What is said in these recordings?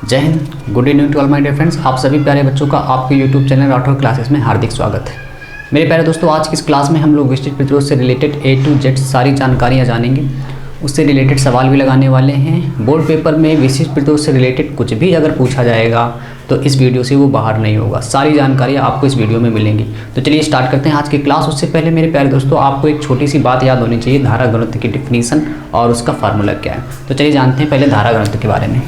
जय Hind, good evening to all my dear friends. आप सभी प्यारे बच्चों का आपके यूट्यूब चैनल राठौर क्लासेस में हार्दिक स्वागत है। मेरे प्यारे दोस्तों, आज की इस क्लास में हम लोग विशिष्ट प्रतिरोध से रिलेटेड A to Z सारी जानकारियाँ जानेंगे, उससे रिलेटेड सवाल भी लगाने वाले हैं। बोर्ड पेपर में विशिष्ट प्रतिरोध से रिलेटेड कुछ भी अगर पूछा जाएगा तो इस वीडियो से वो बाहर नहीं होगा, सारी जानकारियाँ आपको इस वीडियो में मिलेंगी। तो चलिए स्टार्ट करते हैं आज की क्लास। उससे पहले मेरे प्यारे दोस्तों, आपको एक छोटी सी बात याद होनी चाहिए, धारा घनत्व की डिफिनीसन और उसका फार्मूला क्या है। तो चलिए जानते हैं पहले धारा घनत्व के बारे में,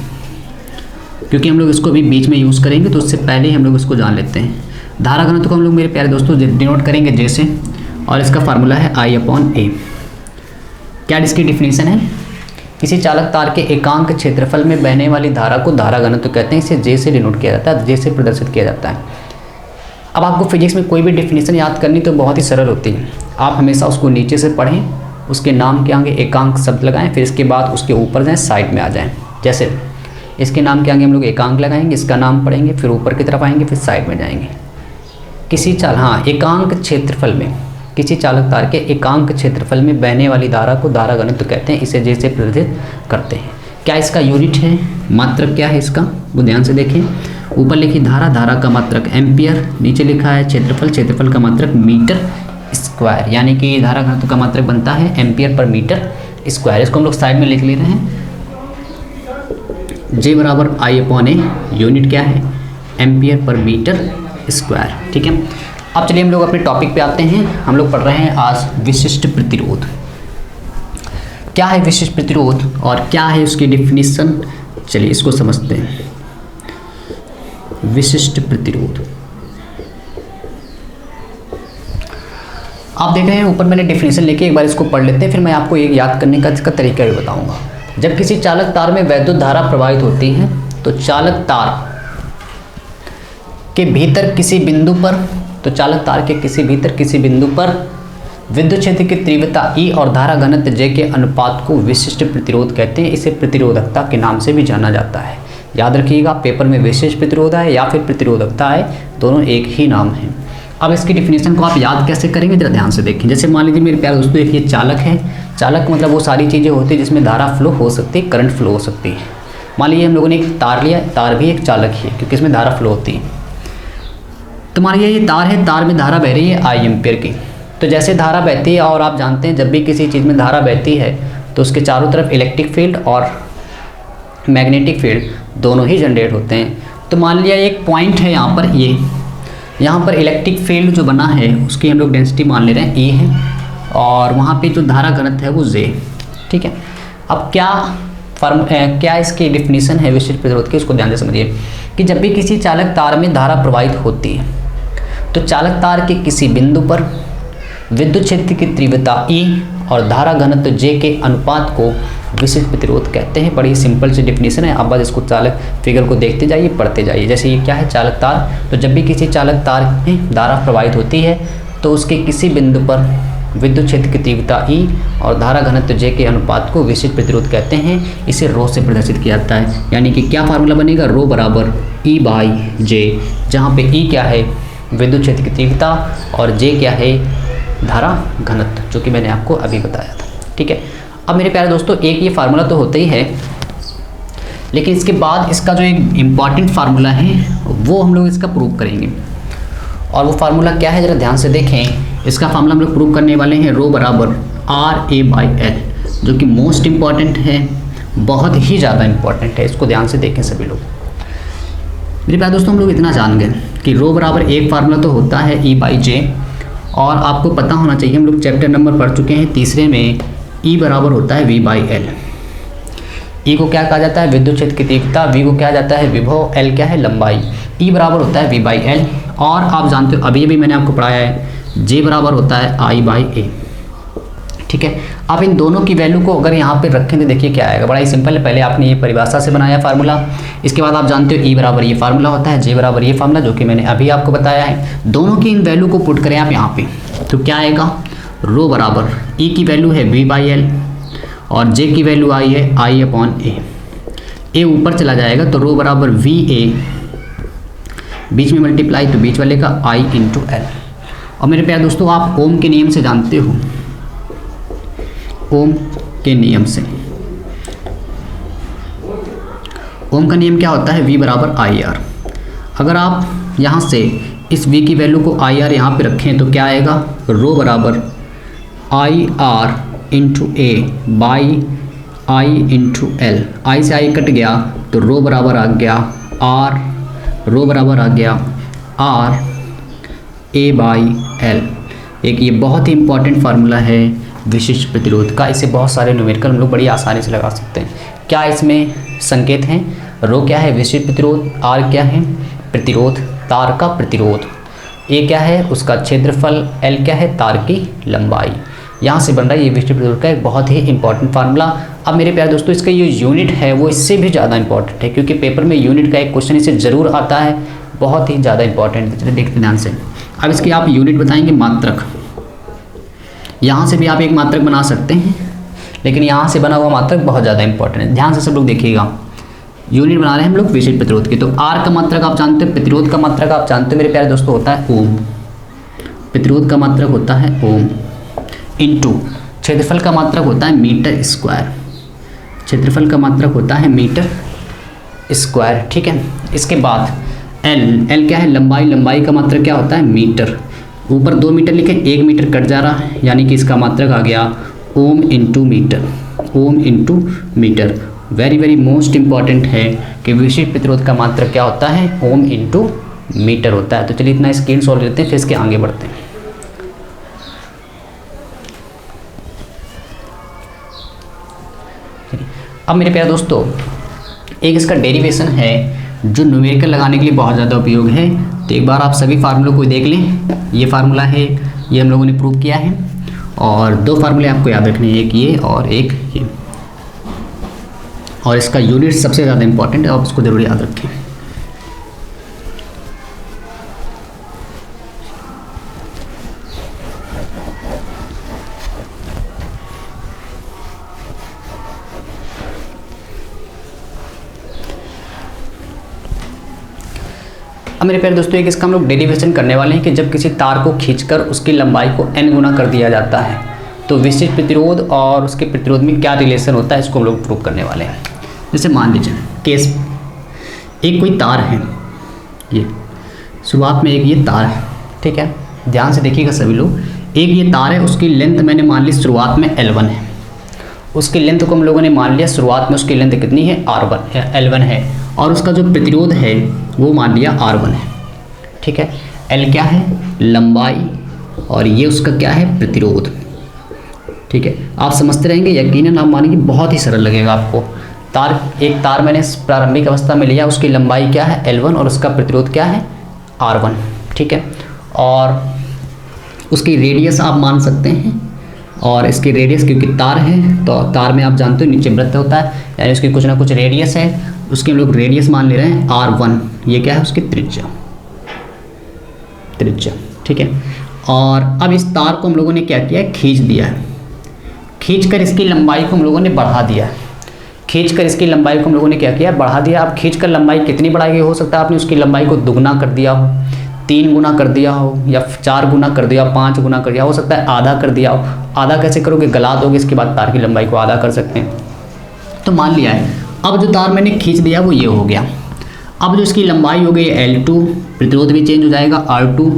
क्योंकि हम लोग इसको अभी बीच में यूज़ करेंगे तो उससे पहले ही हम लोग इसको जान लेते हैं। धारा घनत्व को हम लोग मेरे प्यारे दोस्तों डिनोट करेंगे J से, और इसका फार्मूला है I/A। क्या इसकी डिफिनीसन है? किसी चालक तार के एकांक क्षेत्रफल में बहने वाली धारा को धारा घनत्व कहते हैं। इसे J से डिनोट किया जाता है, J से प्रदर्शित किया जाता है। अब आपको फिजिक्स में कोई भी डिफिनीसन याद करनी तो बहुत ही सरल होती है। आप हमेशा उसको नीचे से पढ़ें, उसके नाम के आगे एकांक शब्द लगाएं, फिर इसके बाद उसके ऊपर जाएँ, साइड में आ जाएँ। जैसे इसके नाम के आगे हम लोग एकांक लगाएंगे, इसका नाम पढ़ेंगे, फिर ऊपर की तरफ आएंगे, फिर साइड में जाएंगे। एकांक क्षेत्रफल में, किसी चालक तार के एकांक क्षेत्रफल में बहने वाली धारा को धारा घनत्व कहते हैं। इसे J से प्रदर्शित करते हैं। क्या इसका यूनिट है, मात्रक क्या है इसका, वो ध्यान से देखें। ऊपर लिखी धारा, धारा का मात्रक एम्पियर, नीचे लिखा है क्षेत्रफल, क्षेत्रफल का मात्रक मीटर स्क्वायर, यानी कि धारा घनत्व का मात्रक बनता है एम्पियर पर मीटर स्क्वायर। इसको हम लोग साइड में लिख ले रहे हैं। J बराबर I/A, यूनिट क्या है, एम्पियर पर मीटर स्क्वायर। ठीक है, अब चलिए हम लोग अपने टॉपिक पे आते हैं। हम लोग पढ़ रहे हैं आज विशिष्ट प्रतिरोध। क्या है विशिष्ट प्रतिरोध और क्या है उसकी डिफिनीशन, चलिए इसको समझते हैं। विशिष्ट प्रतिरोध, आप देख रहे हैं ऊपर मैंने डिफिनीशन लेके एक बार इसको पढ़ लेते हैं, फिर मैं आपको एक याद करने का इसका तरीका भी बताऊंगा। जब किसी चालक तार में वैद्युत धारा प्रवाहित होती है तो चालक तार के भीतर किसी बिंदु पर विद्युत क्षेत्र की तीव्रता E और धारा घनत्व J के अनुपात को विशिष्ट प्रतिरोध कहते हैं। इसे प्रतिरोधकता के नाम से भी जाना जाता है। याद रखिएगा, पेपर में विशिष्ट प्रतिरोध है या फिर प्रतिरोधकता है, दोनों एक ही नाम है। अब इसकी डिफिनीशन को आप याद कैसे करेंगे, जरा ध्यान से देखें। जैसे मान लीजिए मेरे प्यारे दोस्तों, एक ये चालक है। चालक मतलब वो सारी चीज़ें होती है जिसमें धारा फ्लो हो सकती है, करंट फ्लो हो सकती है। मान लीजिए हम लोगों ने एक तार लिया, तार भी एक चालक ही है क्योंकि इसमें धारा फ्लो होती है। तो मान लीजिए ये तार है, तार में धारा बह रही है I एम्पियर की। तो जैसे धारा बहती है, और आप जानते हैं जब भी किसी चीज़ में धारा बहती है तो उसके चारों तरफ इलेक्ट्रिक फील्ड और मैग्नेटिक फील्ड दोनों ही जनरेट होते हैं। तो मान लिया एक पॉइंट है यहाँ पर, यहाँ पर इलेक्ट्रिक फील्ड जो बना है उसकी हम लोग डेंसिटी मान ले रहे हैं E है, और वहाँ पे जो धारा घनत्व है वो J। ठीक है, अब क्या इसकी डिफिनीशन है विशिष्ट प्रतिरोध की, उसको ध्यान से समझिए कि जब भी किसी चालक तार में धारा प्रवाहित होती है तो चालक तार के किसी बिंदु पर विद्युत क्षेत्र की तीव्रता E और धारा घनत्व J के अनुपात को विशिष्ट प्रतिरोध कहते हैं। बड़ी सिंपल सी डिफिनीशन है। आप बस इसको चालक फिगर को देखते जाइए, पढ़ते जाइए। जैसे ये क्या है, चालक तार। तो जब भी किसी चालक तार में धारा प्रवाहित होती है तो उसके किसी बिंदु पर विद्युत क्षेत्र की तीव्रता E और धारा घनत्व J के अनुपात को विशिष्ट प्रतिरोध कहते हैं। इसे रो से प्रदर्शित किया जाता है, यानी कि क्या फार्मूला बनेगा, रो बराबर E/J, जहाँ पे E क्या है विद्युत क्षेत्र की तीव्रता और J क्या है धारा घनत्व, जो कि मैंने आपको अभी बताया था। ठीक है, अब मेरे प्यारे दोस्तों, एक ये फार्मूला तो होता ही है, लेकिन इसके बाद इसका जो एक इम्पॉर्टेंट फार्मूला है वो हम लोग इसका प्रूव करेंगे। और वो फार्मूला क्या है, ज़रा ध्यान से देखें। इसका फार्मूला हम लोग प्रूव करने वाले हैं रो बराबर RA/L, जो कि मोस्ट इम्पॉर्टेंट है, बहुत ही ज़्यादा इम्पॉर्टेंट है। इसको ध्यान से देखें सभी लोग। मेरे प्यारे दोस्तों, हम लोग इतना जान गए कि रो बराबर एक फार्मूला तो होता है E/J, और आपको पता होना चाहिए, हम लोग चैप्टर नंबर पढ़ चुके हैं तीसरे में, E बराबर होता है V/L। E को क्या कहा जाता है, विद्युत क्षेत्र की तीव्रता, V को क्या जाता है विभव, L क्या है लंबाई। E बराबर होता है V/L, और आप जानते हो अभी मैंने आपको पढ़ाया है J बराबर होता है I/A। ठीक है, आप इन दोनों की वैल्यू को अगर यहाँ पे रखें तो देखिए क्या आएगा। बड़ा ही सिंपल है। पहले आपने ये परिभाषा से बनाया फार्मूला, इसके बाद आप जानते हो E बराबर ये फार्मूला होता है, J बराबर ये फार्मूला, जो कि मैंने अभी आपको बताया है। दोनों की इन वैल्यू को पुट करें आप यहाँ पे, तो क्या आएगा, रो बराबर E की वैल्यू है V/L और J की वैल्यू आई है I/A। A ऊपर चला जाएगा तो रो बराबर VA, बीच में मल्टीप्लाई तो बीच वाले का I/L। और मेरे प्यारे दोस्तों, आप ओम के नियम से जानते हो, ओम के नियम से ओम का नियम क्या होता है, V बराबर आई आर। अगर आप यहाँ से इस V की वैल्यू को आई आर यहाँ पर रखें तो क्या आएगा, रो बराबर I R into A by I into L. I से आई कट गया तो रो बराबर आ गया आर, रो बराबर आ गया आर ए बाई एल। एक ये बहुत ही इंपॉर्टेंट फार्मूला है विशिष्ट प्रतिरोध का। इसे बहुत सारे न्यूमेरिकल हम लोग बड़ी आसानी से लगा सकते हैं। क्या इसमें संकेत हैं, रो क्या है विशिष्ट प्रतिरोध, आर क्या है प्रतिरोध, तार का प्रतिरोध, ए क्या है उसका क्षेत्रफल, एल क्या है तार की लंबाई। यहाँ से बन रहा है ये विशिष्ट प्रतिरोध का एक बहुत ही इंपॉर्टेंट फार्मूला। अब मेरे प्यारे दोस्तों इसका ये यूनिट है वो इससे भी ज़्यादा इंपॉर्टेंट है, क्योंकि पेपर में यूनिट का एक क्वेश्चन इससे ज़रूर आता है, बहुत ही ज़्यादा इंपॉर्टेंट है। चलिए देखते ध्यान से। अब इसकी आप यूनिट बताएंगे मात्रक। यहाँ से भी आप एक मात्रक बना सकते हैं, लेकिन यहाँ से बना हुआ मात्रक बहुत ज़्यादा इंपॉर्टेंट है। ध्यान से सब लोग देखिएगा। यूनिट बना रहे हैं हम लोग विशिष्ट प्रतिरोध की। तो आर का मात्रक आप जानते हो, प्रतिरोध का मात्रक आप जानते हो मेरे प्यारे दोस्तों होता है ओम। प्रतिरोध का मात्रक होता है ओम इंटू क्षेत्रफल का मात्रक होता है मीटर स्क्वायर। क्षेत्रफल का मात्रक होता है मीटर स्क्वायर, ठीक है। इसके बाद एल, एल क्या है लंबाई, लंबाई का मात्रक क्या होता है मीटर। ऊपर 2 मीटर लिखे, 1 मीटर कट जा रहा है, यानी कि इसका मात्रक आ गया ohm into metre, ohm into metre. Very very most important है कि विशिष्ट प्रतिरोध का मात्रक क्या होता है, ओम इंटू मीटर होता है। तो चलिए इतना स्क्रीन सॉल्व लेते हैं, फिर इसके आगे बढ़ते हैं। अब मेरे प्यारे दोस्तों एक इसका डेरिवेशन है जो न्यूमेरिकल लगाने के लिए बहुत ज़्यादा उपयोग है। तो एक बार आप सभी फार्मूलों को देख लें। ये फार्मूला है, ये हम लोगों ने प्रूव किया है, और 2 फार्मूले आपको याद रखने हैं, एक ये और एक ये। और इसका यूनिट सबसे ज़्यादा इंपॉर्टेंट है, आप उसको ज़रूर याद रखें। अब मेरे प्यारे दोस्तों एक इसका हम लोग डेरिवेशन करने वाले हैं कि जब किसी तार को खींचकर उसकी लंबाई को n गुना कर दिया जाता है तो विशिष्ट प्रतिरोध और उसके प्रतिरोध में क्या रिलेशन होता है, इसको हम लोग प्रूव करने वाले हैं। जैसे मान लीजिए केस एक कोई तार है, ये शुरुआत में एक ये तार है, ठीक है, ध्यान से देखिएगा सभी लोग। एक ये तार है, उसकी लेंथ मैंने मान ली शुरुआत में L1 है, उसकी लेंथ को हम लोगों ने मान लिया शुरुआत में उसकी लेंथ कितनी है R1 L1 है, और उसका जो प्रतिरोध है वो मान लिया R1 है, ठीक है। L क्या है लंबाई और ये उसका क्या है प्रतिरोध, ठीक है। आप समझते रहेंगे, यकीनन आप मानेंगे बहुत ही सरल लगेगा आपको। एक तार मैंने प्रारंभिक अवस्था में लिया, उसकी लंबाई क्या है L1 और उसका प्रतिरोध क्या है R1, ठीक है। और उसकी रेडियस आप मान सकते हैं, और इसकी रेडियस क्योंकि तार है तो तार में आप जानते हो नीचे वृत्त होता है, यानी उसकी कुछ ना कुछ रेडियस है, उसकी हम लोग रेडियस मान ले रहे हैं R1। ये क्या है उसकी त्रिज्या, ठीक है। और अब इस तार को हम लोगों ने क्या किया है, खींच दिया है। खींचकर इसकी लंबाई को हम लोगों ने बढ़ा दिया है। खींचकर इसकी लंबाई को हम लोगों ने क्या किया, बढ़ा दिया। अब खींचकर लंबाई कितनी बढ़ाई गई, हो सकता है आपने उसकी लंबाई को दुगना कर दिया हो, 3 गुना कर दिया हो, या 4 गुना कर दिया, 5 गुना कर दिया, हो सकता है आधा कर दिया हो। आधा कैसे करोगे, गला दोगे, इसके बाद तार की लंबाई को आधा कर सकते हैं। तो मान लिया है, अब जो तार मैंने खींच दिया वो ये हो गया। अब जो इसकी लंबाई हो गई L2, प्रतिरोध भी चेंज हो जाएगा R2,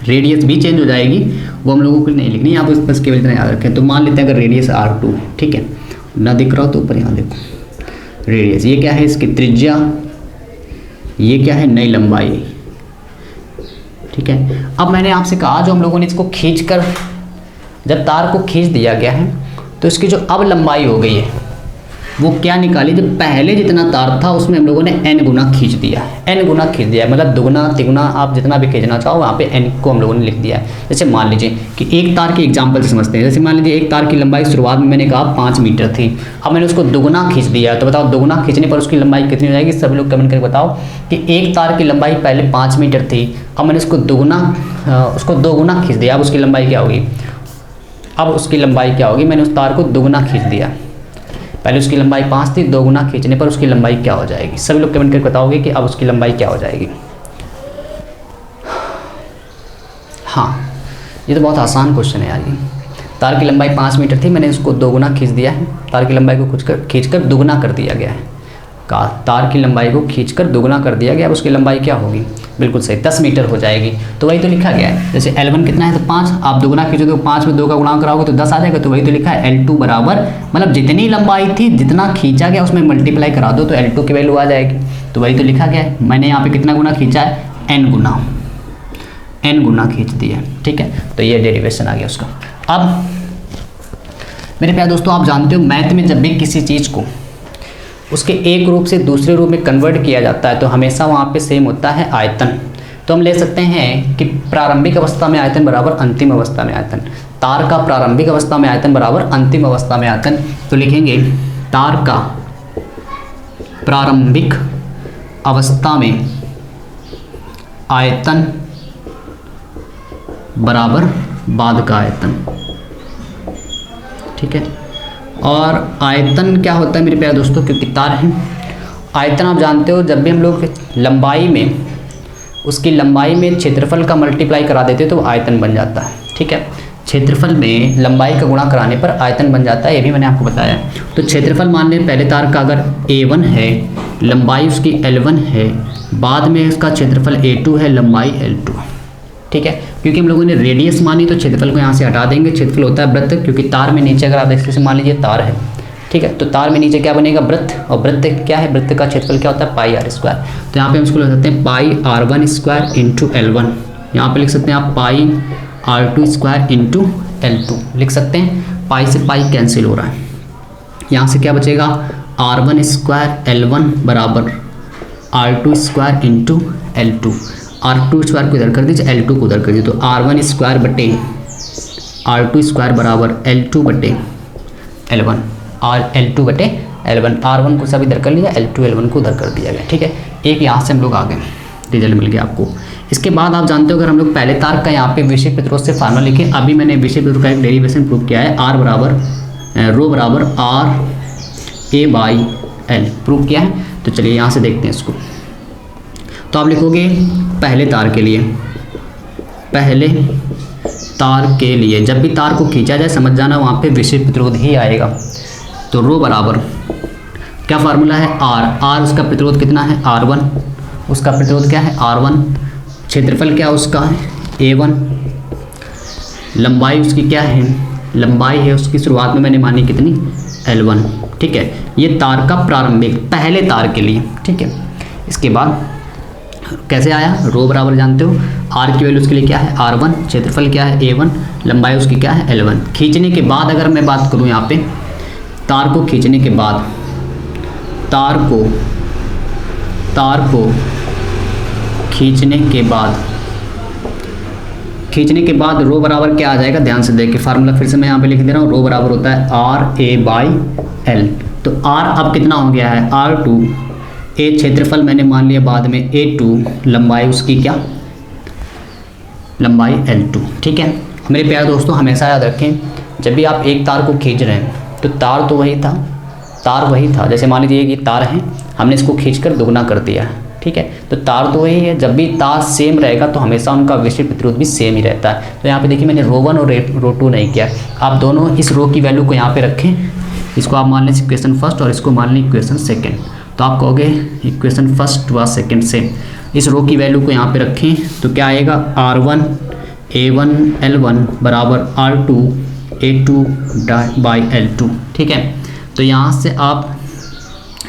रेडियस भी चेंज हो जाएगी, वो हम लोगों को नहीं लिखनी, आप बस केवल इतना याद रखें। तो मान लेते हैं अगर रेडियस R2 है, ठीक है, ना दिख रहा हो तो ऊपर यहाँ देखो रेडियस, ये क्या है इसकी त्रिज्या, ये क्या है नई लंबाई, ठीक है। अब मैंने आपसे कहा जो हम लोगों ने इसको खींचकर, जब तार को खींच दिया गया है तो इसकी जो अब लंबाई हो गई है वो क्या निकाली, जब पहले जितना तार था उसमें हम लोगों ने n गुना खींच दिया है, n गुना खींच दिया है, मतलब दुगुना तिगुना आप जितना भी खींचना चाहो वहाँ पे n को हम लोगों ने लिख दिया है। जैसे मान लीजिए कि एक तार के एग्जाम्पल से समझते हैं। जैसे मान लीजिए एक तार की लंबाई शुरुआत में मैंने कहा 5 मीटर थी, अब मैंने उसको दुगुना खींच दिया है, तो बताओ दुगुना खींचने पर उसकी लंबाई कितनी हो जाएगी। सभी लोग कमेंट करके बताओ कि एक तार की लंबाई पहले 5 मीटर थी, अब मैंने उसको 2 गुना खींच दिया, अब उसकी लंबाई क्या होगी, अब उसकी लंबाई क्या होगी, मैंने उस तार को दुगुना खींच दिया, पहले उसकी लंबाई 5 थी, 2 गुना खींचने पर उसकी लंबाई क्या हो जाएगी। सभी लोग कमेंट करके बताओगे कि अब उसकी लंबाई क्या हो जाएगी। हाँ, ये तो बहुत आसान क्वेश्चन है यार। ये तार की लंबाई 5 मीटर थी, मैंने उसको 2 गुना खींच दिया है, तार की लंबाई को खींचकर 2 गुना कर दिया गया है। तार की लंबाई को खींचकर दोगुना कर दिया गया, अब उसकी लंबाई क्या होगी, बिल्कुल सही 10 मीटर हो जाएगी। तो वही तो लिखा गया है, जैसे L1 कितना है तो 5, आप दोगुना खींचोगे तो 5 में 2 का गुणा कराओगे तो 10 आ जाएगा, तो वही तो लिखा है L2 बराबर, मतलब जितनी लंबाई थी जितना खींचा गया उसमें मल्टीप्लाई करा दो तो L2 की वैल्यू आ जाएगी। तो वही तो लिखा गया है, मैंने यहाँ पे कितना गुना खींचा है, n गुना खींच दिया, ठीक है। तो ये डेरिवेशन आ गया उसका। अब मेरे प्यारे दोस्तों, आप जानते हो मैथ में जब भी किसी चीज़ को उसके एक रूप से दूसरे रूप में कन्वर्ट किया जाता है तो हमेशा वहाँ पे सेम होता है आयतन। तो हम ले सकते हैं कि प्रारंभिक अवस्था में आयतन बराबर अंतिम अवस्था में आयतन, तार का प्रारंभिक अवस्था में आयतन बराबर अंतिम अवस्था में आयतन। तो लिखेंगे तार का प्रारंभिक अवस्था में आयतन बराबर बाद का आयतन, ठीक है। और आयतन क्या होता है मेरे प्यारे दोस्तों, क्योंकि तार है, आयतन आप जानते हो जब भी हम लोग लंबाई में उसकी लंबाई में क्षेत्रफल का मल्टीप्लाई करा देते हो तो आयतन बन जाता है, ठीक है। क्षेत्रफल में लंबाई का गुणा कराने पर आयतन बन जाता है, ये भी मैंने आपको बताया। तो क्षेत्रफल मान लें पहले तार का अगर A1 है, लंबाई उसकी L1 है, बाद में उसका क्षेत्रफल A2 है, लंबाई L2, ठीक है। क्योंकि हम लोगों ने रेडियस मानी तो क्षेत्रफल को यहाँ से हटा देंगे, क्षेत्रफल होता है वृत्त, क्योंकि तार में नीचे अगर आप जैसे मान लीजिए तार है, ठीक है, तो तार में नीचे क्या बनेगा, वृत्त, और वृत्त क्या है, वृत्त का क्षेत्रफल क्या होता है, पाई r स्क्वायर। तो यहाँ पे हम इसको लिख सकते हैं पाई r1 स्क्वायर इंटू L1, यहाँ पे लिख सकते हैं आप पाई r2 स्क्वायर इंटू L2 लिख सकते हैं। पाई से पाई कैंसिल हो रहा है, यहाँ से क्या बचेगा, r1 स्क्वायर L1 बराबर r2 square into L2, r2 square को इधर कर दीजिए, L2 को उधर कर दीजिए, तो r1 स्क्वायर बटे r2 स्क्वायर बराबर L2 बटे L1 और L2 बटे L1, R1 को सब इधर कर लिया, L2 L1 को उधर कर दिया गया, ठीक है। एक यहाँ से हम लोग आ गए, रिजल्ट मिल गया आपको। इसके बाद आप जानते हो अगर हम लोग पहले तार का यहाँ पे विषय प्रतिरोध से फार्मूला लिखें, अभी मैंने विषय प्रतिरोध का एक डेरिवेशन प्रूव किया है, रो बराबर RA/L प्रूव किया है। तो चलिए यहाँ से देखते हैं इसको। तो आप लिखोगे पहले तार के लिए, पहले तार के लिए जब भी तार को खींचा जाए समझ जाना वहाँ पे विषय प्रतिरोध ही आएगा। तो रो बराबर क्या फार्मूला है, R उसका प्रतिरोध कितना है, R1, उसका प्रतिरोध क्या है, R1, क्षेत्रफल क्या उसका है, A1, लंबाई उसकी क्या है, लंबाई है उसकी शुरुआत में मैंने मानी कितनी, L1, ठीक है। ये तार का प्रारंभिक पहले तार के लिए, ठीक है। इसके बाद कैसे आया, रो बराबर जानते हो, R की वैल्यू उसके लिए क्या है, R1, क्षेत्रफल क्या है A1, लंबाई उसकी क्या है L1। खींचने के बाद अगर मैं बात करूँ यहाँ पे, तार को खींचने के बाद, तार को खींचने के बाद रो बराबर क्या आ जाएगा, ध्यान से देखिए फार्मूला फिर से मैं यहाँ पे लिख दे रहा हूँ, रो बराबर होता है RA/L। तो R अब कितना हो गया है, R2, A क्षेत्रफल मैंने मान लिया बाद में A2, लंबाई उसकी क्या, लंबाई L2, ठीक है। मेरे प्यारे दोस्तों हमेशा याद रखें जब भी आप एक तार को खींच रहे हैं तो तार तो वही था, जैसे मान लीजिए ये तार है, हमने इसको खींचकर दोगुना कर दिया है, ठीक है। तो तार तो वही है, जब भी तार सेम रहेगा तो हमेशा उनका विषय प्रतिरोध भी सेम ही रहता है। तो यहाँ पे देखिए मैंने रो 1 और रो 2 नहीं किया, आप दोनों इस रो की वैल्यू को यहाँ पे रखें, इसको आप मान लें इक्वेशन फर्स्ट और इसको मान लें इक्वेशन सेकेंड। तो आप कहोगे इक्वेशन फर्स्ट व सेकेंड से इस रो की वैल्यू को यहाँ पे रखें तो क्या आएगा, R1 A1 L1 बराबर R2 A2/L2, ठीक है। तो यहाँ से आप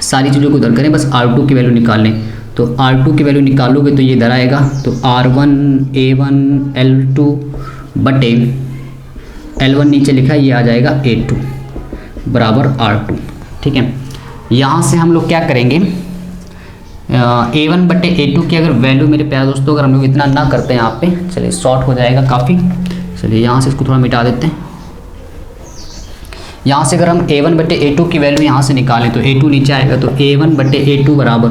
सारी चीज़ों को उधर करें, बस R2 की वैल्यू निकाल लें। तो R2 की वैल्यू निकालोगे तो ये इधर आएगा, तो R1 A1 L2 बटे L1 नीचे लिखा है, ये आ जाएगा A2 बराबर R2, ठीक है। यहाँ से हम लोग क्या करेंगे, A1 बटे A2 की अगर वैल्यू मेरे प्यारे दोस्तों अगर हम लोग इतना ना करते हैं यहाँ पे, चलिए शॉर्ट हो जाएगा काफ़ी, चलिए यहाँ से इसको थोड़ा मिटा देते हैं। यहाँ से अगर हम A1 बटे A2 की वैल्यू यहाँ से निकालें तो A2 नीचे आएगा, तो A1 बटे A2 बराबर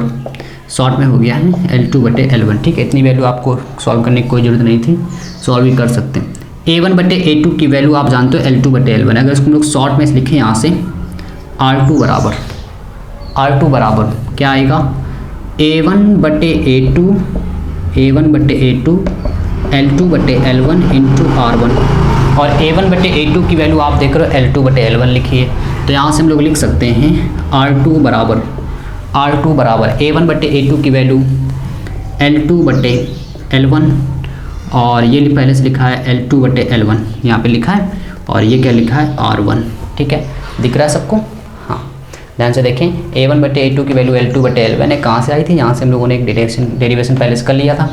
शॉर्ट में हो गया है L2 बटे L1, ठीक है। इतनी वैल्यू आपको सॉल्व करने की कोई ज़रूरत नहीं थी, सॉल्व भी कर सकते हैं। A1 बटे A2 की वैल्यू आप जानते हो L2 बटे L1, अगर इसको हम लोग शॉर्ट में लिखें यहाँ से R2 बराबर क्या आएगा, A1 बटे A2 L2 बटे L1 इंटू R1, और A1 बटे A2 की वैल्यू आप देख रहे हो L2 बटे L1 लिखिए। तो यहाँ से हम लोग लिख सकते हैं R2 बराबर R2 बराबर A1/A2 की वैल्यू L2/L1, और ये पहले से लिखा है L2/L1 यहाँ पे लिखा है, और ये क्या लिखा है R1। ठीक है, दिख रहा है सबको? हाँ, ध्यान से देखें, A1/A2 की वैल्यू L2/L1 है, कहाँ से आई थी? यहाँ से हम लोगों ने एक डेरिवेशन पहले से कर लिया था,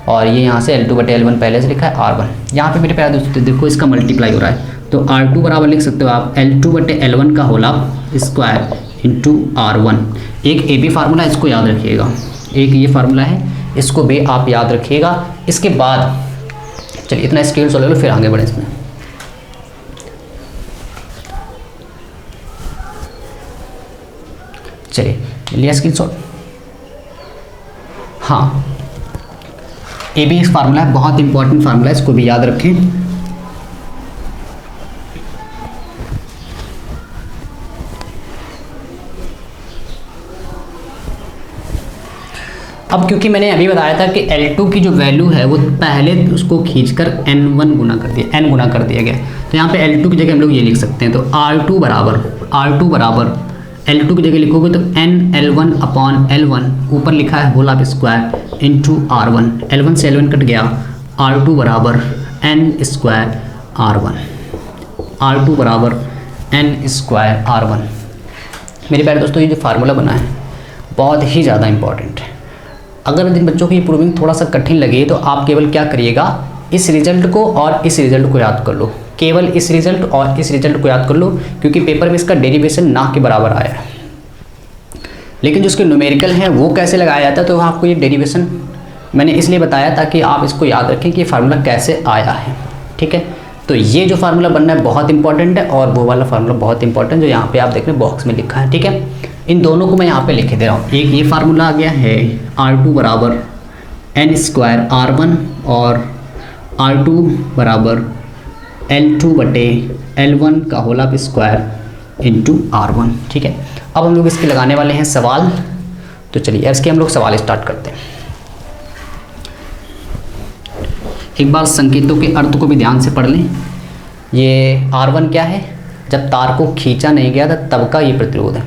और ये यहाँ से L2/L1 पहले से लिखा है R1। यहाँ पे मेरे प्यारे दोस्तों देखो इसका मल्टीप्लाई हो रहा है, तो R2 बराबर लिख सकते हो आप L2/L1 का होल स्क्वायर इंटू R1। एक ए बी फार्मूला, इसको याद रखिएगा, एक ये फार्मूला है, इसको भी आप याद रखिएगा। इसके बाद चलिए इतना स्क्रीन शॉट ले लो, फिर आगे बढ़े इसमें। चलिए लिया स्क्रीन शॉट। हाँ, ए बी फार्मूला है, बहुत इंपॉर्टेंट फार्मूला है, इसको भी याद रखें। अब क्योंकि मैंने अभी बताया था कि L2 की जो वैल्यू है वो पहले उसको खींचकर n1 गुना कर दिया, n गुना कर दिया गया, तो यहाँ पे L2 की जगह हम लोग ये लिख सकते हैं। तो R2 बराबर L2 की जगह लिखोगे तो n L1/L1, ऊपर लिखा है whole square into R1, L1 से L1 कट गया, R2 बराबर n² R1, R2 बराबर n² R1। मेरे प्यारे दोस्तों, ये जो फार्मूला बना है बहुत ही ज़्यादा इंपॉर्टेंट है। अगर जिन बच्चों को ये प्रूविंग थोड़ा सा कठिन लगे तो आप केवल क्या करिएगा, इस रिजल्ट को और इस रिजल्ट को याद कर लो, केवल इस रिजल्ट और इस रिजल्ट को याद कर लो, क्योंकि पेपर में इसका डेरिवेशन ना के बराबर आया है। लेकिन जो उसके न्यूमेरिकल हैं वो कैसे लगाया जाता है, तो आपको ये डेरिवेशन मैंने इसलिए बताया ताकि आप इसको याद रखें कि ये फार्मूला कैसे आया है। ठीक है, तो ये जो फार्मूला बनना है बहुत इंपॉर्टेंट है, और वो वाला फार्मूला बहुत इंपॉर्टेंट जो यहाँ पे आप देख रहे हैं बॉक्स में लिखा है। ठीक है, इन दोनों को मैं यहाँ पे लिख दे रहा हूँ। एक ये फार्मूला आ गया है R2 बराबर n² R1, और R2 बराबर L2/L1 का होल स्क्वायर इंटू R1। ठीक है, अब हम लोग इसके लगाने वाले हैं सवाल। तो चलिए इसके हम लोग सवाल स्टार्ट करते हैं। एक बार संकेतों के अर्थ को भी ध्यान से पढ़ लें। ये R1 क्या है? जब तार को खींचा नहीं गया था तब का ये प्रतिरोध है।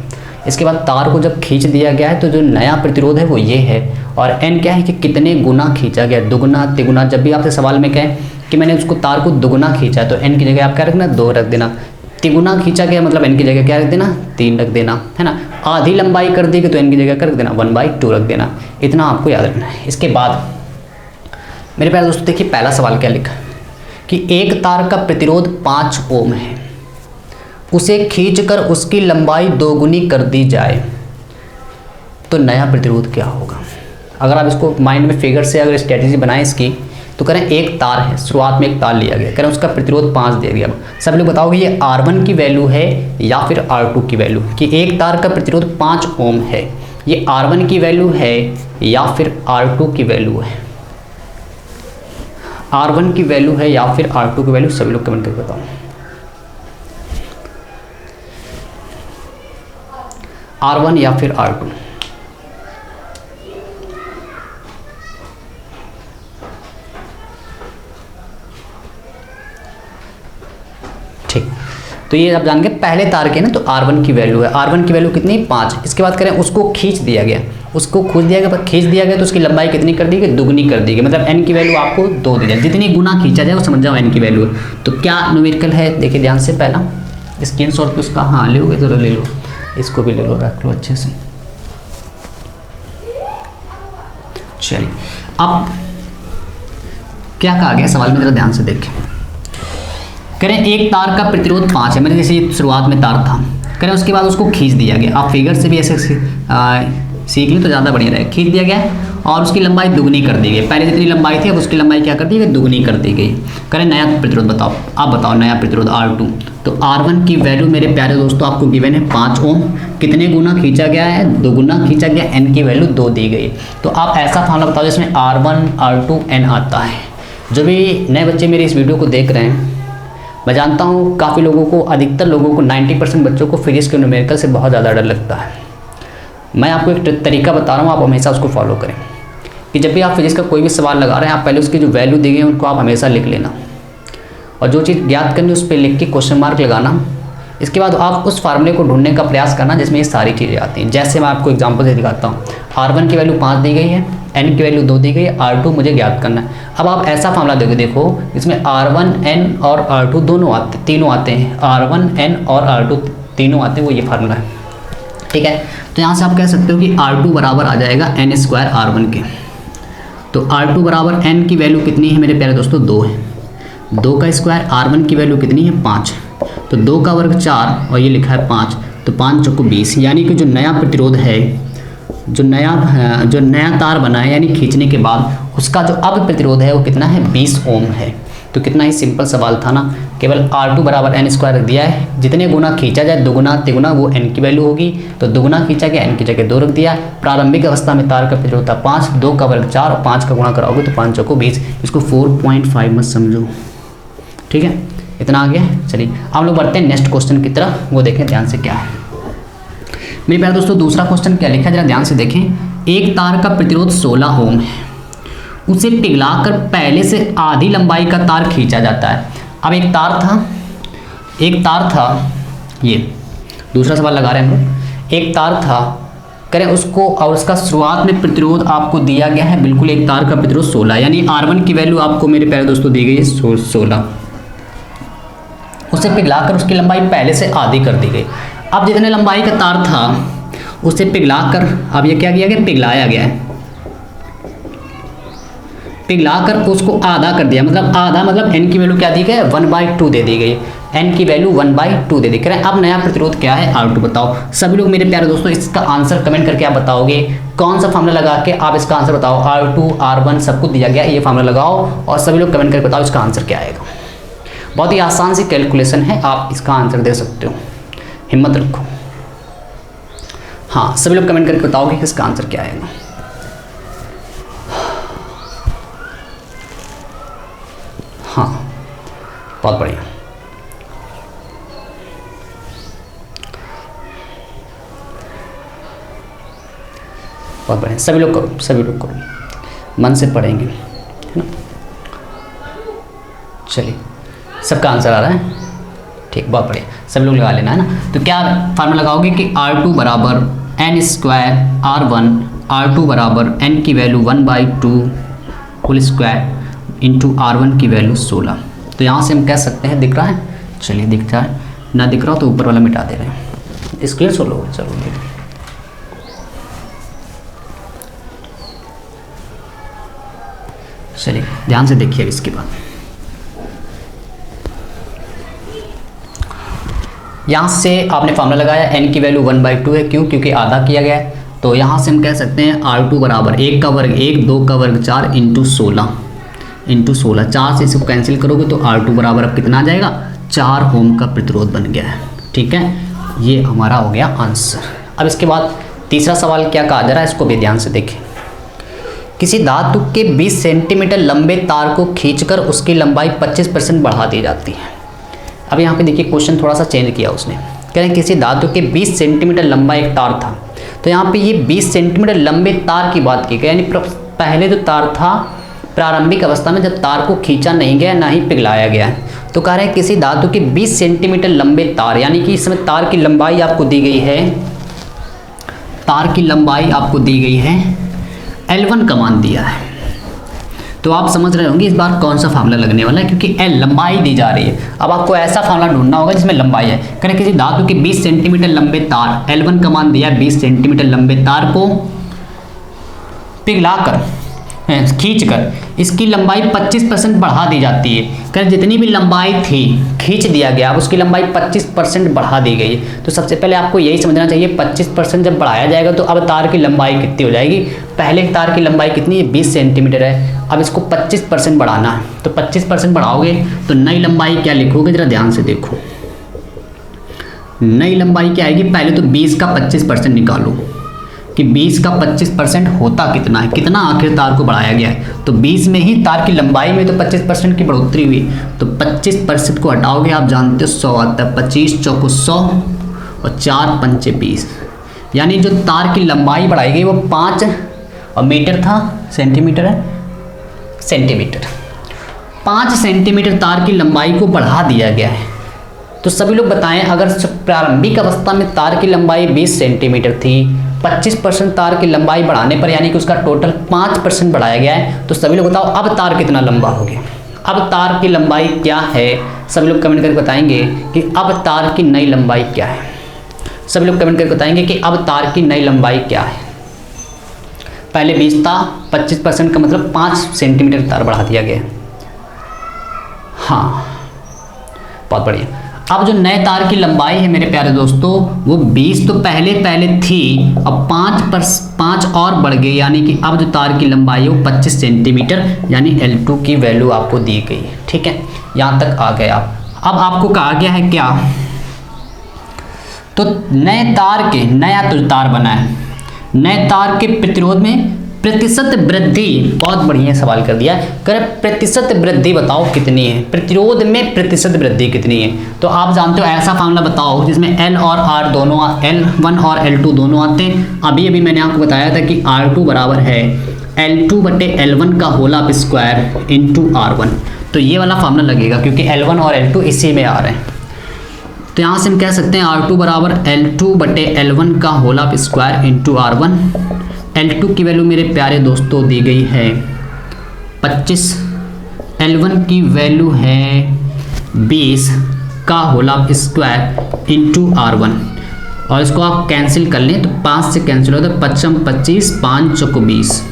इसके बाद तार को जब खींच दिया गया है तो जो नया प्रतिरोध है वो ये है। और n क्या है कि कितने गुना खींचा गया, दुगुना तिगुना। जब भी आपसे सवाल में कहें कि मैंने उसको तार को दुगुना खींचा तो n की जगह आप क्या रखना, 2 रख देना। तिगुना खींचा गया मतलब n की जगह क्या रख देना, 3 रख देना, है ना। आधी लंबाई कर दी तो n की जगह क्या रख देना, 1/2 रख देना। इतना आपको याद रखना है। इसके बाद मेरे प्यारे दोस्तों देखिए पहला सवाल क्या लिखा कि एक तार का प्रतिरोध 5 ओम है, उसे खींचकर उसकी लंबाई 2 गुनी कर दी जाए तो नया प्रतिरोध क्या होगा। अगर आप इसको माइंड में फिगर से अगर स्ट्रेटेजी बनाएं इसकी, तो करें एक तार है, शुरुआत में एक तार लिया गया, करें उसका प्रतिरोध 5 दिया गया। सब लोग बताओगे ये R1 की वैल्यू है या फिर R2 की वैल्यू, कि एक तार का प्रतिरोध 5 ओम है, ये R1 की वैल्यू है या फिर R2 की वैल्यू है। R1 की वैल्यू है या फिर R2 की वैल्यू, सभी लोग कमेंट करके बताओ। R1 या फिर R2। ठीक, तो ये आप जान गए पहले तार के ना, तो R1 की वैल्यू है, R1 की वैल्यू कितनी, 5। इसके बाद करें उसको खींच दिया गया, उसको खींच दिया गया तो उसकी लंबाई कितनी कर दी गई, दुगनी कर दी गई। मतलब n की वैल्यू आपको 2 दी जाए, जितनी गुना खींचा जाए वो समझ जाओ n की वैल्यू है। तो क्या न्यूमेरिकल है देखिए ध्यान से, पहला स्क्रीन शॉट पे उसका, हाँ लोगे तो ले लो, इसको भी ले लो, रख लो अच्छे से। चलिए अब क्या कहा गया सवाल में, जरा ध्यान से देखें। करें एक तार का प्रतिरोध 5 है, मैंने जैसे शुरुआत में तार था, करें उसके बाद उसको खींच दिया गया। आप फिगर से भी ऐसे सीख लें तो ज़्यादा बढ़िया रहेगा। खींच दिया गया और उसकी लंबाई दुगनी कर दी गई, पहले जितनी लंबाई थी अब उसकी लंबाई क्या कर दी गई, दुगनी कर दी गई। करें नया प्रतिरोध बताओ, आप बताओ नया प्रतिरोध R2। तो R1 की वैल्यू मेरे प्यारे दोस्तों आपको गिवन है 5 ओम, कितने गुना खींचा गया है, 2 गुना खींचा गया, n की वैल्यू 2 दी गई। तो आप ऐसा फार्मूला बताओ जिसमें R1 R2 n आता है। जो भी नए बच्चे मेरे इस वीडियो को देख रहे हैं, मैं जानता हूँ काफ़ी लोगों को, अधिकतर लोगों को 90% बच्चों को फिजिक्स के न्यूमेरिकल से बहुत ज़्यादा डर लगता है। मैं आपको एक तरीका बता रहा हूँ, आप हमेशा उसको फॉलो करें कि जब भी आप फिजिक्स का कोई भी सवाल लगा रहे हैं, आप पहले उसकी जो वैल्यू दी गई उनको आप हमेशा लिख लेना, और जो चीज़ ज्ञात करनी उस पर लिख के क्वेश्चन मार्क लगाना। इसके बाद आप उस फार्मूले को ढूंढने का प्रयास करना जिसमें ये सारी चीज़ें आती हैं। जैसे मैं आपको एग्जांपल से दिखाता हूँ, R1 की वैल्यू 5 दी गई है, N की वैल्यू 2 दी गई है, R2 मुझे ज्ञात करना है। अब आप ऐसा फार्मूला देखो इसमें R1 N और R2 तीनों आते हैं, R1 N और R2 तीनों आते हैं, वो ये फार्मूला है, ठीक है। तो यहाँ से आप कह सकते हो कि R2 बराबर आ जाएगा N² R1 के। तो R2 बराबर N की वैल्यू कितनी है मेरे प्यारे दोस्तों, 2 है, 2 का स्क्वायर। R1 की वैल्यू कितनी है, 5, तो 2 का वर्ग 4 और ये लिखा है 5, तो 5 चौको 20। यानी कि जो नया प्रतिरोध है, जो नया तार बना है यानी खींचने के बाद उसका जो अब प्रतिरोध है वो कितना है, 20 ओम है। तो कितना ही सिंपल सवाल था ना, केवल R2 बराबर N² रख दिया है, जितने गुना खींचा जाए दुगुना तिगुना वो N की वैल्यू होगी, तो दुगुना खींचा गया, N की जगह 2 रख दिया। प्रारंभिक अवस्था में तार का प्रतिरोध था 5, 2 का वर्ग 4 और 5 का गुणा कराओगे तो 5 चौको 20। इसको 4.5 मत समझो, ठीक है, इतना आ गया। चलिए हम लोग बढ़ते हैं नेक्स्ट क्वेश्चन की तरफ, वो देखें ध्यान से क्या है मेरे प्यारे दोस्तों। दूसरा क्वेश्चन क्या लिखा है जरा ध्यान से देखें। एक तार का प्रतिरोध 16 ओम है, उसे पिघलाकर पहले से आधी लंबाई का तार खींचा जाता है। अब एक तार था ये दूसरा सवाल लगा रहे हैं हम लोग। एक तार था करें उसको, और उसका शुरुआत में प्रतिरोध आपको दिया गया है बिल्कुल एक तार का प्रतिरोध 16, यानी R1 की वैल्यू आपको मेरे प्यारे दोस्तों दी गई है 16। उसे पिघलाकर उसकी लंबाई पहले से आधी कर दी गई। अब जितने लंबाई का तार था उसे पिघलाकर, अब ये क्या किया गया, पिघलाया गया है, पिघलाकर उसको आधा कर दिया। मतलब आधा मतलब N की वैल्यू क्या दी गई है, 1/2 दे दी गई, N की वैल्यू 1/2 दे दी। करें अब नया प्रतिरोध क्या है, R2 बताओ। सभी लोग मेरे प्यारे दोस्तों इसका आंसर कमेंट करके आप बताओगे, कौन सा फार्मूला लगा के आप इसका आंसर बताओ। R2 R1 सब कुछ दिया गया, ये फार्मूला लगाओ और सभी लोग कमेंट करके बताओ इसका आंसर क्या आएगा। बहुत ही आसान सी कैलकुलेशन है, आप इसका आंसर दे सकते हो, हिम्मत रखो। हाँ सभी लोग कमेंट करके बताओगे कि इसका आंसर क्या आएगा। हाँ बहुत बढ़िया, बहुत बढ़िया, सभी लोग करो, सभी लोग करो, मन से पढ़ेंगे, है ना। चलिए सबका आंसर आ रहा है, ठीक, बहुत बढ़िया, सभी लोग लगा लेना, है ना। तो क्या फार्मूला लगाओगे कि R2 बराबर N² R1, R2 बराबर N की value 1/2 whole square into R1 की वैल्यू 16। तो यहाँ से हम कह सकते हैं, दिख रहा है, चलिए दिख रहा है, ना दिख रहा हो तो ऊपर वाला मिटा दे रहे हैं, स्क्रीन शॉट लो, चलो चलिए ध्यान से देखिए। इसके बाद यहाँ से आपने फार्मूला लगाया, N की वैल्यू 1/2 है, क्यों, क्योंकि आधा किया गया है। तो यहाँ से हम कह सकते हैं R2 बराबर 1 का वर्ग 1, 2 का वर्ग 4 इंटू 16 4 से इसको कैंसिल करोगे तो R2 बराबर अब कितना आ जाएगा, 4 ओम का प्रतिरोध बन गया है, ठीक है। ये हमारा हो गया आंसर। अब इसके बाद तीसरा सवाल क्या कहा जा रहा है, इसको भी ध्यान से देखें। किसी धातु के 20 सेंटीमीटर लंबे तार को खींचकर उसकी लंबाई 25% बढ़ा दी जाती है। अब यहाँ पे देखिए क्वेश्चन थोड़ा सा चेंज किया उसने, कह रहे हैं किसी धातु के 20 सेंटीमीटर लंबा एक तार था। तो यहाँ पे ये 20 सेंटीमीटर लंबे तार की बात की गई, यानी पहले जो तार था प्रारंभिक अवस्था में जब तार को खींचा नहीं गया ना ही पिघलाया गया है। तो कह रहे हैं किसी धातु के 20 सेंटीमीटर लंबे तार, यानी कि इसमें तार की लंबाई आपको दी गई है, तार की लंबाई आपको दी गई है, L1 का मान दिया है। तो आप समझ रहे होंगे इस बार कौन सा फार्मूला लगने वाला है, क्योंकि L लंबाई दी जा रही है। अब आपको ऐसा फार्मूला ढूंढना होगा जिसमें लंबाई है। करें किसी धातु के 20 सेंटीमीटर लंबे तार, L1 का मान दिया है, 20 सेंटीमीटर लंबे तार को पिघलाकर खींचकर इसकी लंबाई 25% बढ़ा दी जाती है। करें जितनी भी लंबाई थी खींच दिया गया, अब उसकी लंबाई 25% बढ़ा दी गई है। तो सबसे पहले आपको यही समझना चाहिए 25% जब बढ़ाया जाएगा तो अब तार की लंबाई कितनी हो जाएगी। पहले तार की लंबाई कितनी है, 20 सेंटीमीटर है, अब इसको 25% बढ़ाना है। तो 25% बढ़ाओगे तो नई लंबाई क्या लिखोगे, जरा ध्यान से देखो। नई लंबाई क्या आएगी, पहले तो 20 का 25% निकालो कि 20 का 25% होता कितना है, कितना आखिर तार को बढ़ाया गया है। तो 20 में ही तार की लंबाई में तो 25% की बढ़ोतरी हुई, तो 25% को हटाओगे आप जानते हो 100 आता है, 25 चौको 100 और 4 पंचे 20, यानी जो तार की लंबाई बढ़ाई गई वो 5 और मीटर था, सेंटीमीटर है, सेंटीमीटर, 5 सेंटीमीटर तार की लंबाई को बढ़ा दिया गया है। तो सभी लोग बताएं, अगर प्रारंभिक अवस्था में तार की लंबाई 20 सेंटीमीटर थी, 25% तार की लंबाई बढ़ाने पर यानी कि उसका टोटल 5% बढ़ाया गया है, तो सभी लोग बताओ अब तार कितना लंबा हो गया, अब तार की लंबाई क्या है। सभी लोग कमेंट करके बताएंगे कि अब तार की नई लंबाई क्या है। सभी लोग कमेंट करके बताएंगे कि अब तार की नई लंबाई क्या है। पहले 20 था, 25% का मतलब 5 सेंटीमीटर तार बढ़ा दिया गया। हाँ, बहुत बढ़िया। अब जो नए तार की लंबाई है मेरे प्यारे दोस्तों, वो 20 तो पहले थी, अब 5 और बढ़ गई, यानी कि अब जो तार की लंबाई है वो 25 सेंटीमीटर यानी L2 की वैल्यू आपको दी गई है। ठीक है, यहाँ तक आ गए आप। अब आपको कहा गया है क्या, तो नए तार के, नया तो तार बना है, नए तार के प्रतिरोध में प्रतिशत वृद्धि, बहुत बढ़िया सवाल कर दिया। कर प्रतिशत वृद्धि बताओ कितनी है, प्रतिरोध में प्रतिशत वृद्धि कितनी है। तो आप जानते हो ऐसा फार्मूला बताओ जिसमें L और R दोनों, L1 और L2 दोनों आते हैं। अभी मैंने आपको बताया था कि R2 बराबर है L2 बटे L1 का whole of square into R1। तो ये वाला फार्मूला लगेगा क्योंकि L1 और L2 इसी में आ रहे हैं। तो यहाँ से हम कह सकते हैं R2 बराबर L2 बटे L1 का whole of square into R1। L2 की वैल्यू मेरे प्यारे दोस्तों दी गई है 25, L1 की वैल्यू है 20 का whole of square into R1। और इसको आप कैंसिल कर लें तो 5 से कैंसिल होता है, 5 25, 5 चौको 20।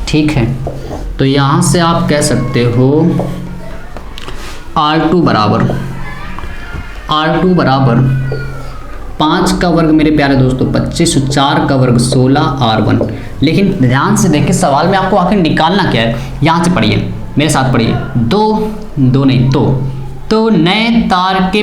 ठीक है, तो यहाँ से आप कह सकते हो R2 बराबर 5 का वर्ग मेरे प्यारे दोस्तों 25, 4 का वर्ग 16 R1। लेकिन ध्यान से देखिए सवाल में आपको आखिर निकालना क्या है। यहाँ से पढ़िए, मेरे साथ पढ़िए, तो नए तार के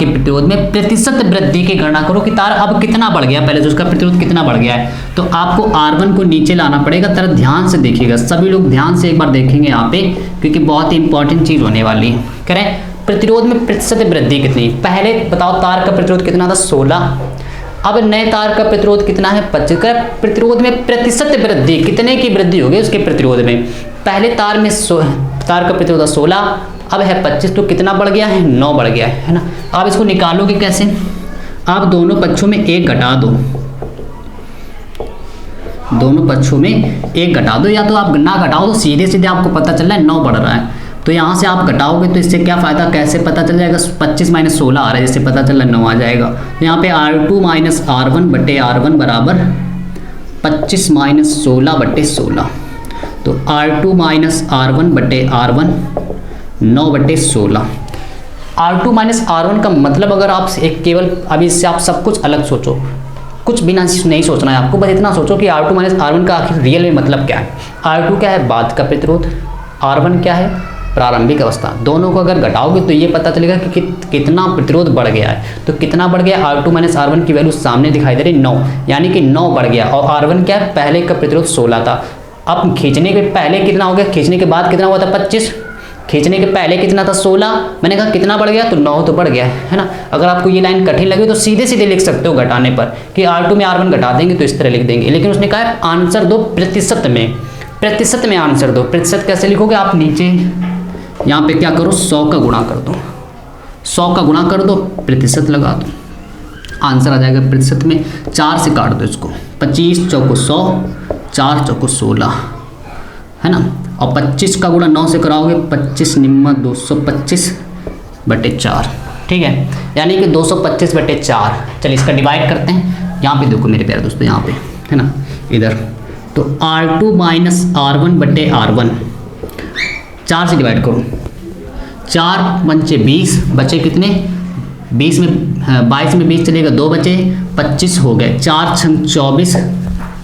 प्रतिरोध में प्रतिशत वृद्धि की गणना करो कि तार अब कितना बढ़ गया, पहले जो उसका प्रतिरोध कितना बढ़ गया है। तो आपको R1 को नीचे लाना पड़ेगा। तरह ध्यान से देखिएगा, सभी लोग ध्यान से एक बार देखेंगे यहाँ पे, क्योंकि बहुत ही इंपॉर्टेंट चीज होने वाली है। करें प्रतिरोध में प्रतिशत वृद्धि कितनी, पहले बताओ तार का प्रतिरोध कितना था 16, अब नए तार का प्रतिरोध कितना है 25। का प्रतिरोध में प्रतिशत वृद्धि, कितने की वृद्धि हो गई उसके प्रतिरोध में। पहले तार का प्रतिरोध 16, अब है 25, तो कितना बढ़ गया है 9 बढ़ गया है ना। आप इसको निकालोगे कैसे, आप दोनों पक्षों में 1 घटा दो, दोनों पक्षों में 1 घटा दो, या तो आप ना घटाओ तो सीधे आपको पता चल रहा है 9 बढ़ रहा है। तो यहाँ से आप घटाओगे तो इससे क्या फ़ायदा, कैसे पता चल जाएगा, 25 माइनस 16 आ रहा है, जिससे पता चल रहा है 9 आ जाएगा। तो यहाँ पे R2 माइनस R1 बटे R1 बराबर 25 माइनस 16 बटे 16। तो R2 माइनस R1 बटे R1 9 बटे 16। R2 माइनस R1 का मतलब, अगर आप एक केवल अभी इससे आप सब कुछ अलग सोचो, कुछ बिना नहीं सोचना है आपको, बस इतना सोचो कि R2 माइनस R1 का आखिर रियल में मतलब क्या है। R2 क्या है, बाद का प्रतिरोध, R1 क्या है, प्रारंभिक अवस्था। दोनों को अगर घटाओगे तो ये पता चलेगा कि कितना प्रतिरोध बढ़ गया है। तो कितना बढ़ गया, R2 माइनस R1 की वैल्यू सामने दिखाई दे रही 9, यानी कि 9 बढ़ गया। और R1 क्या है, पहले का प्रतिरोध 16 था। अब खींचने के पहले कितना हो गया, खींचने के बाद कितना हुआ था 25, खींचने के पहले कितना था 16, मैंने कहा कितना बढ़ गया, तो 9 तो बढ़ गया है ना। अगर आपको ये लाइन कठिन लगे तो सीधे लिख सकते हो घटाने पर कि R2 में R1 घटा देंगे तो इस तरह लिख देंगे। लेकिन उसने कहा आंसर दो प्रतिशत में आंसर दो। प्रतिशत कैसे लिखोगे, आप नीचे यहाँ पे क्या करो, 100 का गुणा कर दो, 100 का गुणा कर दो, प्रतिशत लगा दो, आंसर आ जाएगा प्रतिशत में। 4 से काट दो इसको, 25 चौको 100, 4 चौको 16 है ना। और 25 का गुणा 9 से कराओगे, 25 निम्मा 225 बटे 4। ठीक है, यानी कि 225 बटे 4। चलिए इसका डिवाइड करते हैं। यहाँ पे देखो मेरे प्यारे दोस्तों, यहाँ पे है ना, इधर तो R2 माइनस R1 बटे R1, 4 से डिवाइड करो, 4 पंचे 20, बचे कितने 20 में 22 में 20 चलेगा 2 बचे, 25 हो गए, 4 छंग 24,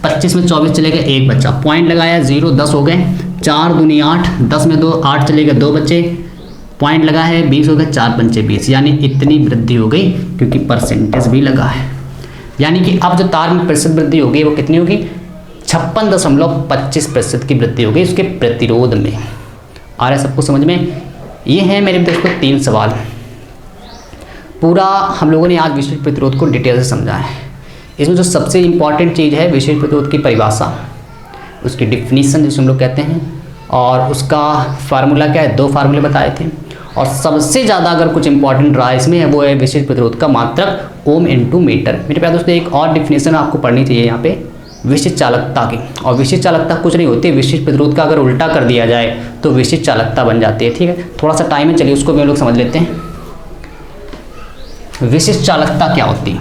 25 में 24 चलेगा 1 बचा, पॉइंट लगाया 0, 10 हो गए, 4 दूनी 8, 10 में 2 8 चलेगा 2 बचे, पॉइंट लगा है 20 हो गए, 4 पंचे 20, यानी इतनी वृद्धि हो गई क्योंकि परसेंटेज भी लगा है। यानी कि अब जो तार में प्रतिशत वृद्धि होगी वो कितनी होगी, 56.25% की वृद्धि होगी उसके प्रतिरोध में। आ रहा है सबको समझ में। ये है मेरे दोस्तों 3 सवाल। पूरा हम लोगों ने आज विशेष प्रतिरोध को डिटेल से समझा है। इसमें जो सबसे इम्पॉर्टेंट चीज़ है विशेष प्रतिरोध की परिभाषा, उसकी डिफिनीशन जिसे हम लोग कहते हैं, और उसका फार्मूला क्या है, 2 फार्मूले बताए थे। और सबसे ज़्यादा अगर कुछ इंपॉर्टेंट रहा इसमें है वो है विशिष्ट प्रतिरोध का मात्रक ओम इनटू मीटर। मेरे प्यारे दोस्तों एक और डिफिनेशन आपको पढ़नी चाहिए यहाँ पे विशिष्ट चालकता की, और विशिष्ट चालकता कुछ नहीं होती, विशिष्ट प्रतिरोध का अगर उल्टा कर दिया जाए तो विशिष्ट चालकता बन जाती है। ठीक है, थोड़ा सा टाइम है, चलिए उसको भी हम लोग समझ लेते हैं। विशिष्ट चालकता क्या होती है,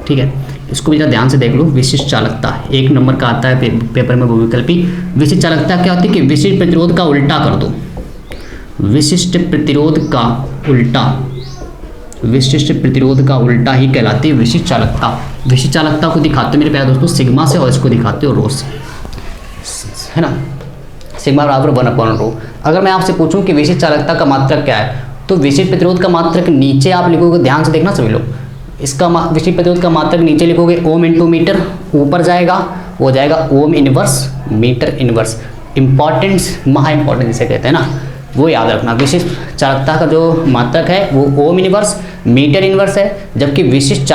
ठीक है, इसको भी जरा ध्यान से देख लो। विशिष्ट चालकता 1 नंबर का आता है पेपर में बहुविकल्पी। विशिष्ट चालकता क्या होती है कि विशिष्ट प्रतिरोध का उल्टा कर दो, विशिष्ट प्रतिरोध का उल्टा, विशिष्ट प्रतिरोध का उल्टा ही कहलाती है विशिष्ट चालकता। विशिष्ट चालकता को दिखाते हो मेरे प्यारे दोस्तों सिग्मा से, और इसको दिखाते हो रो से, है ना, सिग्मा बराबर 1/रो। अगर मैं आपसे पूछूं कि विशिष्ट चालकता का मात्रक क्या है, तो विशिष्ट प्रतिरोध का मात्रक नीचे आप लिखोगे, ध्यान से देखना सभी लोग, इसका विशिष्ट प्रतिरोध का मात्रक नीचे लिखोगे ओम इनटू मीटर, ऊपर जाएगा वो जाएगा ohm inverse metre inverse. Importance महा इंपॉर्टेंट जिसे कहते हैं ना, वो याद रखना। विशिष्ट चालकता का जो मात्रक है वो ओम इनवर्स मीटर इनवर्स है, जबकि विशिष्ट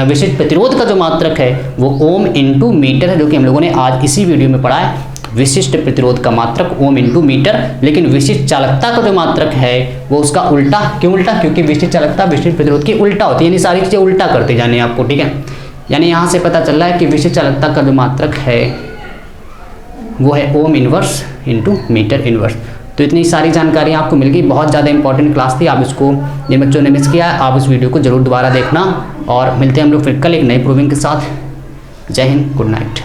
विशिष्ट प्रतिरोध का जो मात्रक है वो ओम इनटू मीटर है, जो कि हम लोगों ने आज इसी वीडियो में पढ़ा है। विशिष्ट प्रतिरोध का मात्रक ओम इनटू मीटर, लेकिन विशिष्ट चालकता का जो मात्रक है वो उसका उल्टा। क्यों उल्टा? क्योंकि विशिष्ट चालकता विशिष्ट प्रतिरोध की उल्टा होती है, यानी सारी चीज़ें उल्टा करते जाने आपको। ठीक है, यानी यहाँ से पता चल रहा है कि विशिष्ट चालकता का जो मात्रक है वो है ohm inverse into metre inverse. तो इतनी सारी जानकारी आपको मिल गई, बहुत ज़्यादा इंपॉर्टेंट क्लास थी। आप इसको, जिन बच्चों ने मिस किया है, आप इस वीडियो को जरूर दोबारा देखना, और मिलते हैं हम लोग फिर कल एक नए प्रूविंग के साथ। जय हिंद, गुड नाइट।